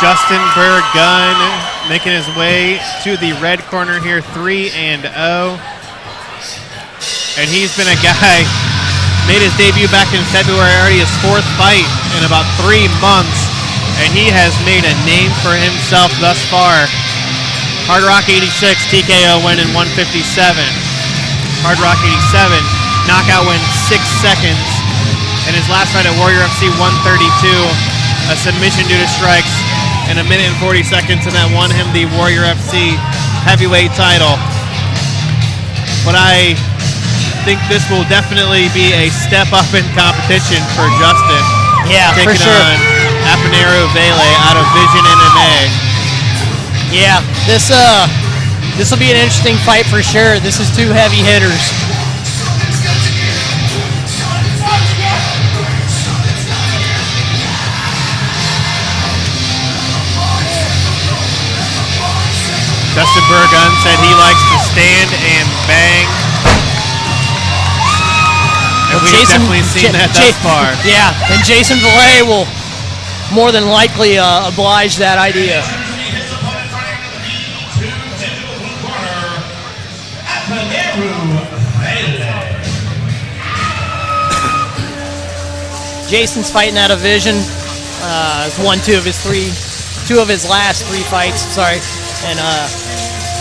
Justin Burgun making his way to the red corner here, 3-0. And he's been a guy, made his debut back in February, already his 4th fight in about 3 months. And he has made a name for himself thus far. Hardrock 86, TKO win in 157. Hardrock 87, knockout win 6 seconds. And his last fight at Warrior FC 132, a submission due to strikes, and 1 minute and 40 seconds, and that won him the Warrior FC heavyweight title. But I think this will definitely be a step up in competition for Justin. Yeah, for sure. Taking on Apineru Vele out of Vision MMA. Yeah, this will be an interesting fight for sure. This is 2 heavy hitters. Justin Burgun said he likes to stand and bang. And we've definitely seen that thus far. Yeah, and Jason Vele will more than likely oblige that idea. Jason's fighting out of Vision. Won 2 of his last 3 fights. Sorry, and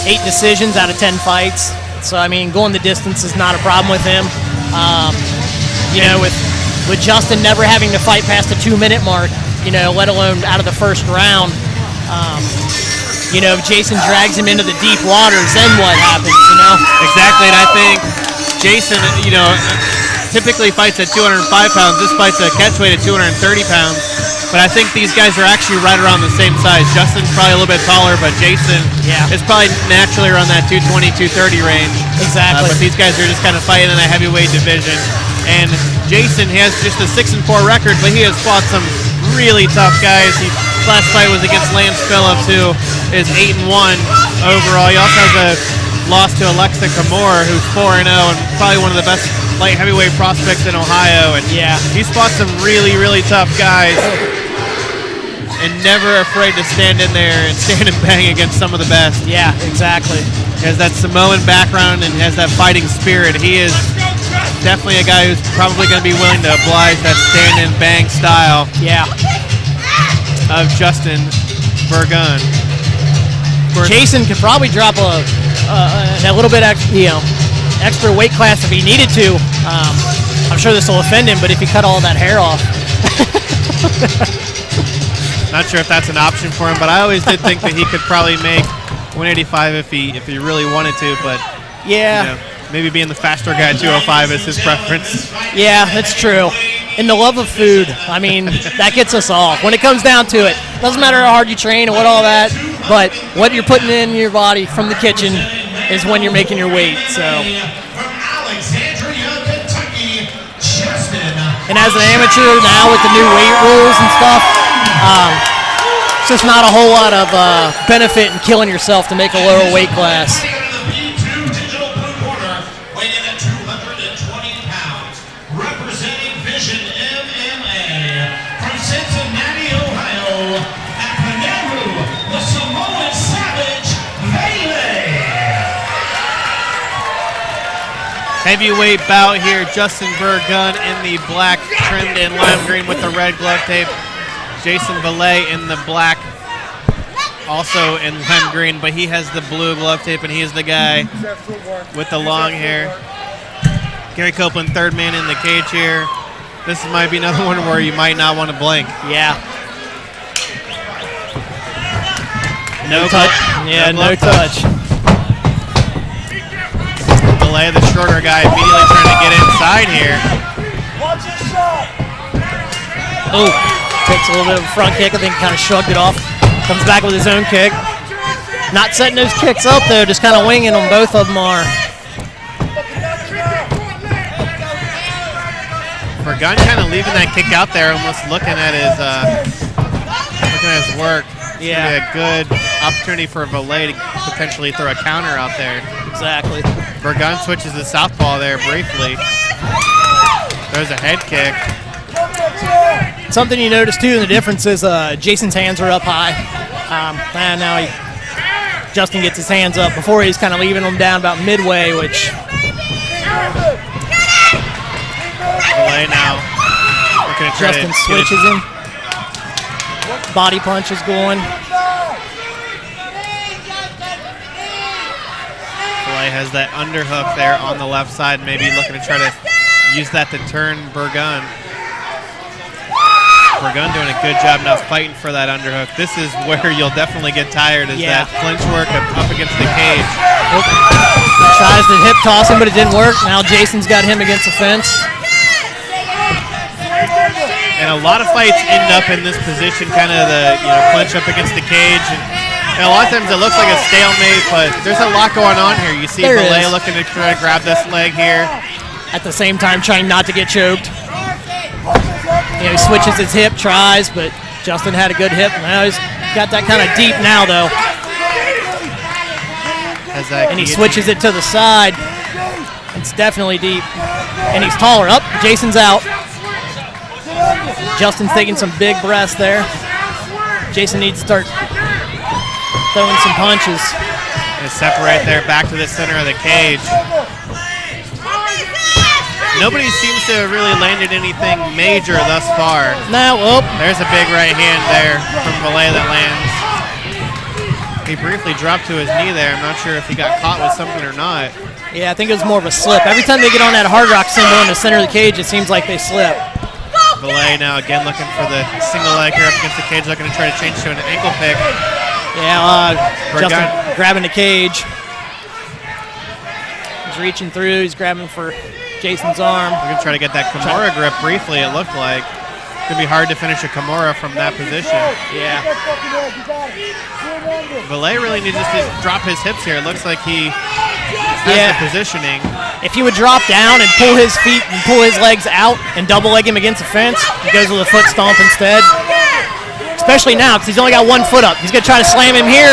8 decisions out of 10 fights. So I mean, going the distance is not a problem with him. You know, with Justin never having to fight past the 2-minute mark, you know, let alone out of the first round. You know, if Jason drags him into the deep waters, then what happens, you know? Exactly, and I think Jason, you know, typically fights at 205 pounds. This fight's a catchweight at 230 pounds. But I think these guys are actually right around the same size. Justin's probably a little bit taller, but Jason is probably naturally around that 220, 230 range. Exactly. But these guys are just kind of fighting in a heavyweight division. And Jason has just a 6-4 record, but he has fought some really tough guys. His last fight was against Lance Phillips, who is 8-1 overall. He also has a loss to Alexa Kamor, who's 4-0 and probably one of the best light heavyweight prospects in Ohio. And he's fought some really, really tough guys. And never afraid to stand in there and stand and bang against some of the best. Yeah, exactly. He has that Samoan background and has that fighting spirit. He is definitely a guy who's probably going to be willing to oblige that stand and bang style. Yeah. Of Justin Burgun. Jason could probably drop a little bit, extra weight class if he needed to. I'm sure this will offend him, but if he cut all that hair off. Not sure if that's an option for him, but I always did think that he could probably make 185 if he really wanted to. But yeah, you know, maybe being the faster guy at 205 is his preference. Yeah, that's true. And the love of food, I mean, that gets us all. When it comes down to it, doesn't matter how hard you train or what all that, but what you're putting in your body from the kitchen is when you're making your weight. So. And as an amateur now with the new weight rules and stuff, it's just not a whole lot of benefit in killing yourself to make a lower weight class. Representing Vision MMA from Cincinnati, Ohio, Apineru, the Samoan Savage, Vele. Heavyweight bout here. Justin Burgun in the black, trimmed in lime green with the red glove tape. Jason Vele in the black, also in lime green, but he has the blue glove tape, and he is the guy with the long hair. Gary Copeland, third man in the cage here. This might be another one where you might not want to blink. Yeah. No touch. Yeah, no touch. Vele, the shorter guy, immediately trying to get inside here. Watch his shot. Oh, takes a little bit of a front kick. I think he kind of shrugged it off. Comes back with his own kick. Not setting those kicks up, though, just kind of winging them. Both of them are. Burgun kind of leaving that kick out there, almost looking at his work. Yeah. A good opportunity for Vele to potentially throw a counter out there. Exactly. Burgun switches to southpaw there briefly. There's a head kick. Something you notice too, the difference is Jason's hands are up high. And now Justin gets his hands up. Before he's kind of leaving them down about midway, which. Vele now looking to try Justin to switches him. Body punch is going. Vele has that underhook there on the left side, maybe looking to try to use that to turn Burgun. Burgun doing a good job now fighting for that underhook. This is where you'll definitely get tired, is that clinch work up against the cage. Tries to hip toss him, but it didn't work. Now Jason's got him against the fence. And a lot of fights end up in this position, kind of the clinch up against the cage. And a lot of times it looks like a stalemate, but there's a lot going on here. You see Vele looking to try to grab this leg here. At the same time trying not to get choked. He switches his hip, tries, but Justin had a good hip. Now he's got that kind of deep now, though. And he switches it to the side. It's definitely deep. And he's taller. Up, Jason's out. Justin's taking some big breaths there. Jason needs to start throwing some punches. And separate there back to the center of the cage. Nobody seems to have really landed anything major thus far. Now, there's a big right hand there from Vele that lands. He briefly dropped to his knee there. I'm not sure if he got caught with something or not. Yeah, I think it was more of a slip. Every time they get on that Hardrock symbol in the center of the cage, it seems like they slip. Vele now again looking for the single leg here up against the cage, looking to try to change to an ankle pick. Yeah, Justin grabbing the cage. He's reaching through. He's grabbing for Jason's arm. We're going to try to get that Kimura grip briefly, it looked like. It's going to be hard to finish a Kimura from that position. Yeah. Vele really needs to drop his hips here. It looks like he has the positioning. If he would drop down and pull his feet and pull his legs out and double leg him against the fence, he goes with a foot stomp instead. Especially now, because he's only got 1 foot up. He's going to try to slam him here.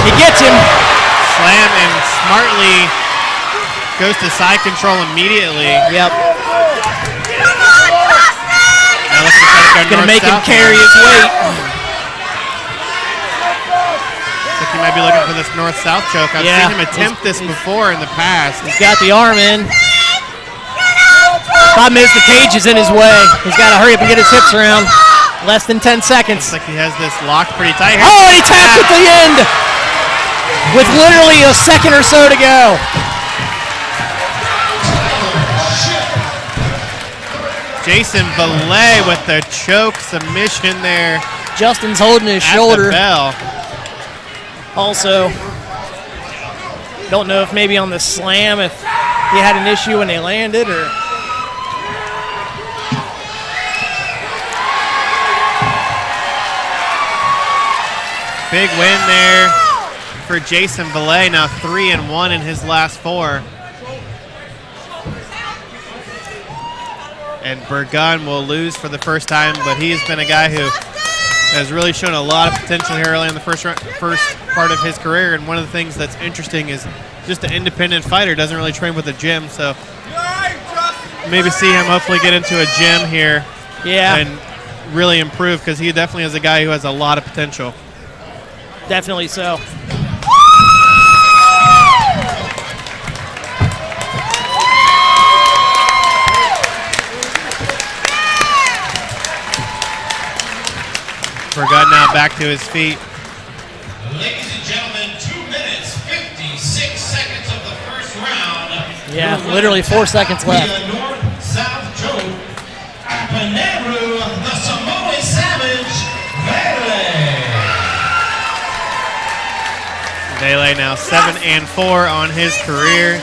He gets him. Slam and smartly goes to side control immediately. Yep. Now let's try to go gonna make him carry his weight. Looks like he might be looking for this north-south choke. I've seen him attempt this before in the past. He's got the arm in. Problem is the cage is in his way. He's got to hurry up and get his hips around. Less than 10 seconds. Looks like he has this locked pretty tight here. Oh, he tapped at the end with literally a second or so to go. Jason Vele with the choke submission there. Justin's holding his shoulder. The bell. Also, don't know if maybe on the slam if he had an issue when they landed or. Big win there for Jason Vele. Now 3-1 in his last 4. And Burgun will lose for the first time, but he's been a guy who has really shown a lot of potential here early in the first part of his career. And one of the things that's interesting is just an independent fighter, doesn't really train with a gym. So maybe see him hopefully get into a gym here and really improve, because he definitely is a guy who has a lot of potential. Definitely so. Burgun now back to his feet. Ladies and gentlemen, 2 minutes, 56 seconds of the first round. Yeah, literally 4 seconds left. The North-South choke, Apineru, the Samoan Savage, Vele. Vele now 7-4 on his career.